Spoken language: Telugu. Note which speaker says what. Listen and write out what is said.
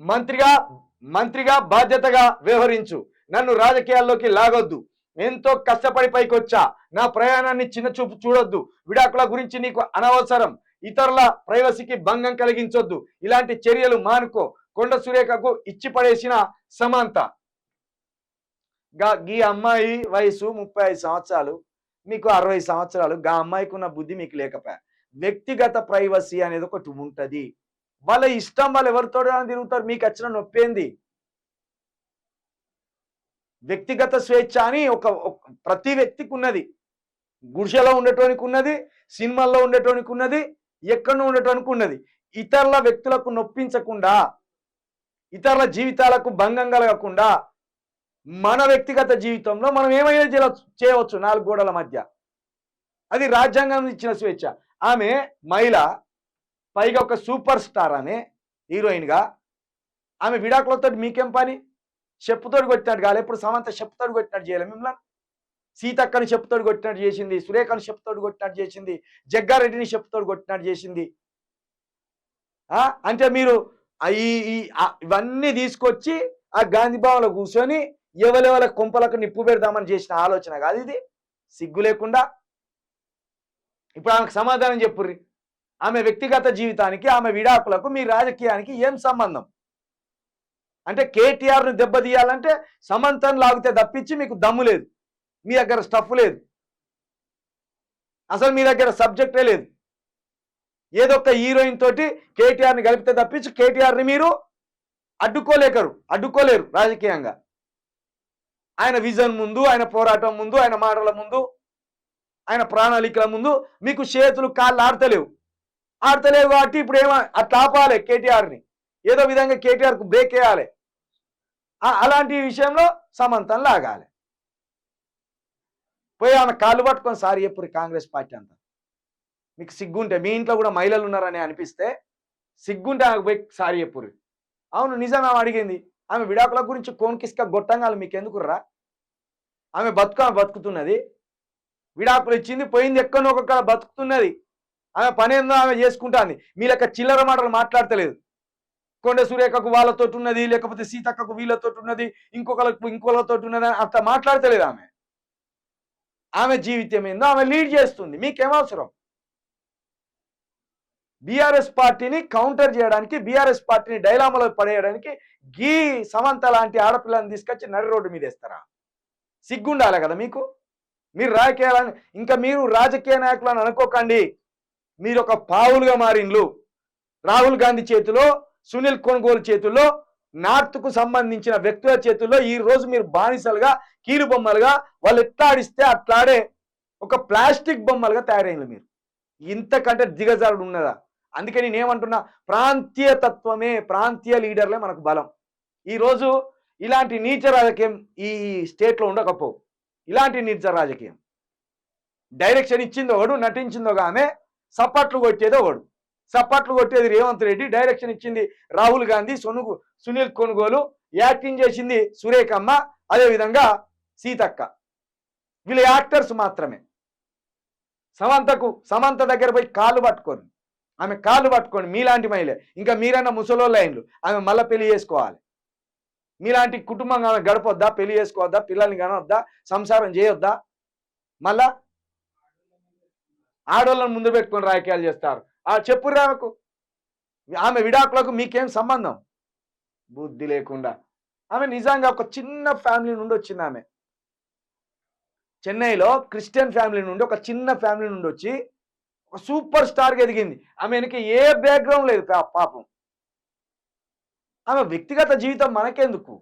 Speaker 1: మంత్రిగా మంత్రిగా బాధ్యతగా వ్యవహరించు. నన్ను రాజకీయాల్లోకి లాగొద్దు. ఎంతో కష్టపడి పైకొచ్చా. నా ప్రయాణాన్ని చిన్న చూపు చూడొద్దు. విడాకుల గురించి నీకు అనవసరం. ఇతరుల ప్రైవసీకి భంగం కలిగించొద్దు. ఇలాంటి చర్యలు మానుకో. కొండ సురేఖకు ఇచ్చి పడేసిన సమంత. ఈ అమ్మాయి వయసు 35 సంవత్సరాలు, మీకు 60 సంవత్సరాలు. గా అమ్మాయికి ఉన్న బుద్ధి మీకు లేకపోయా. వ్యక్తిగత ప్రైవసీ అనేది ఒకటి ఉంటది. వాళ్ళ ఇష్టం, వాళ్ళు ఎవరితో తిరుగుతారు, మీకు వచ్చిన నొప్పేంది? వ్యక్తిగత స్వేచ్ఛ అని ఒక ప్రతి వ్యక్తికి ఉన్నది. గుడిసెలో ఉండటానికి ఉన్నది, సినిమాల్లో ఉండటానికి ఉన్నది, ఎక్కడో ఉండటానికి ఉన్నది. ఇతరుల వ్యక్తులకు నొప్పించకుండా, ఇతరుల జీవితాలకు భంగం కలగకుండా మన వ్యక్తిగత జీవితంలో మనం ఏమైనా చేయవచ్చు 4 గోడల మధ్య. అది రాజ్యాంగం ఇచ్చిన స్వేచ్ఛ. ఆమె మహిళ, పైగా ఒక సూపర్ స్టార్, ఆమె హీరోయిన్గా. ఆమె విడాకులతో మీకేం పని? చెప్పుతోడు కొట్టినట్టు కాదు. ఎప్పుడు సమంత చెప్పుతోడు కొట్టినట్టు చేయలేదు మిమ్మల్ని. సీతక్కని చెప్పుతోడు కొట్టినట్టు చేసింది, సురేఖను చెప్పుతోడు కొట్టినట్టు చేసింది, జగ్గారెడ్డిని చెప్పుతోడు కొట్టినట్టు చేసింది. అంటే మీరు ఇవన్నీ తీసుకొచ్చి ఆ గాంధీ భవన్లో కూర్చొని ఎవరెవరి కొంపలకు నిప్పు పెడదామని చేసిన ఆలోచన కాదు ఇది. సిగ్గు లేకుండా. ఇప్పుడు ఆమెకు సమాధానం చెప్పుర్రి. ఆమె వ్యక్తిగత జీవితానికి, ఆమె విడాకులకు, మీ రాజకీయానికి ఏం సంబంధం? అంటే కేటీఆర్ను దెబ్బతీయాలంటే సమంతను లాగితే తప్పించి మీకు దమ్ము లేదు, మీ దగ్గర స్టఫ్ లేదు, అసలు మీ దగ్గర సబ్జెక్టే లేదు. ఏదో ఒక హీరోయిన్ తోటి కేటీఆర్ని కలిపితే తప్పించి కేటీఆర్ని మీరు అడ్డుకోలేరు రాజకీయంగా. ఆయన విజన్ ముందు, ఆయన పోరాటం ముందు, ఆయన మాటల ముందు, ఆయన ప్రణాళికల ముందు మీకు చేతులు కాళ్ళు ఆడతలేవు కాబట్టి ఇప్పుడు అట్లా ఆపాలి కేటీఆర్ని. ఏదో విధంగా కేటీఆర్కు బ్రేక్ వేయాలి. అలాంటి విషయంలో సమంతను లాగాలి. పోయి ఆమె కాళ్ళు పట్టుకొని సారీ చెప్పురు కాంగ్రెస్ పార్టీ అంతా. మీకు సిగ్గుంటే, మీ ఇంట్లో కూడా మహిళలు ఉన్నారని అనిపిస్తే సిగ్గుంటే ఆమెకు పోయి సారీ చెప్పురు. అవును, నిజం. ఆమె అడిగింది. ఆమె విడాకుల గురించి కోన్కిస్క గొట్టంగాలు మీకు ఎందుకుర్రా? ఆమె బతుకుతున్నది, విడాకులు ఇచ్చింది, పోయింది, ఎక్కడో ఒక్కొక్క బతుకుతున్నది. ఆమె పని ఏందో ఆమె చేసుకుంటాంది. మీ లెక్క చిల్లర మాటలు మాట్లాడతలేదు. కొండ సురేఖకు వాళ్ళతో ఉన్నది, లేకపోతే సీతక్కకు వీళ్ళతో ఉన్నది, ఇంకొకళ్ళతో ఉన్నది అట్లా మాట్లాడతలేదు. ఆమె జీవితం ఏందో ఆమె లీడ్ చేస్తుంది. మీకేమవసరం? బీఆర్ఎస్ పార్టీని కౌంటర్ చేయడానికి, బీఆర్ఎస్ పార్టీని డైలామాలో పడేయడానికి గీ సమంత లాంటి ఆడపిల్లని తీసుకొచ్చి నడి రోడ్డు మీద వేస్తారా? సిగ్గుండాలి కదా మీకు. మీరు రాజకీయాలని, ఇంకా మీరు రాజకీయ నాయకులను అనుకోకండి. మీరు ఒక పావులుగా మారిండ్లు. రాహుల్ గాంధీ చేతిలో, సునీల్ కొనుగోలు చేతుల్లో, నార్త్కు సంబంధించిన వ్యక్తుల చేతుల్లో ఈ రోజు మీరు బానిసలుగా, కీలు బొమ్మలుగా, వాళ్ళు ఎట్లా ఆడిస్తే అట్లాడే ఒక ప్లాస్టిక్ బొమ్మలుగా తయారైంది మీరు. ఇంతకంటే దిగజారుడు ఉన్నదా? అందుకే నేనేమంటున్నా, ప్రాంతీయ తత్వమే, ప్రాంతీయ లీడర్లే మనకు బలం. ఈరోజు ఇలాంటి నీచ రాజకీయం ఈ స్టేట్లో ఉండకపోవు. ఇలాంటి నీచ రాజకీయం డైరెక్షన్ ఇచ్చిందో ఒకడు, నటించిందో ఆమె, సప్పట్లు కొట్టేదో ఒకడు. సప్పట్లు కొట్టేది రేవంత్ రెడ్డి, డైరెక్షన్ ఇచ్చింది రాహుల్ గాంధీ, సునీల్ కొనుగోలు, యాక్టింగ్ చేసింది సురేఖమ్మ, అదేవిధంగా సీతక్క. వీళ్ళు యాక్టర్స్ మాత్రమే. సమంత దగ్గర పోయి కాళ్ళు పట్టుకోండి, ఆమె కాళ్ళు పట్టుకోండి. మీలాంటి మహిళ, ఇంకా మీరన్నా ముసలోళ్ళ అయిండ్లు, ఆమె మళ్ళీ పెళ్లి చేసుకోవాలి. మీలాంటి కుటుంబంగా ఆమె గడపొద్దా? పెళ్లి చేసుకోవద్దా? పిల్లల్ని కనవద్దా? సంసారం చేయొద్దా? మళ్ళా ఆడోళ్ళని ముందు పెట్టుకొని రాజకీయాలు చేస్తారు. చెప్పుర్రి ఆమెకు. ఆమె విడాకులకు మీకేం సంబంధం? బుద్ధి లేకుండా. ఆమె నిజంగా ఒక చిన్న ఫ్యామిలీ నుండి వచ్చింది. ఆమె చెన్నైలో క్రిస్టియన్ ఫ్యామిలీ నుండి, ఒక చిన్న ఫ్యామిలీ నుండి వచ్చి ఒక సూపర్ స్టార్గా ఎదిగింది. ఆమెకి ఏ బ్యాక్గ్రౌండ్ లేదు పాపం. ఆమె వ్యక్తిగత జీవితం మనకెందుకు?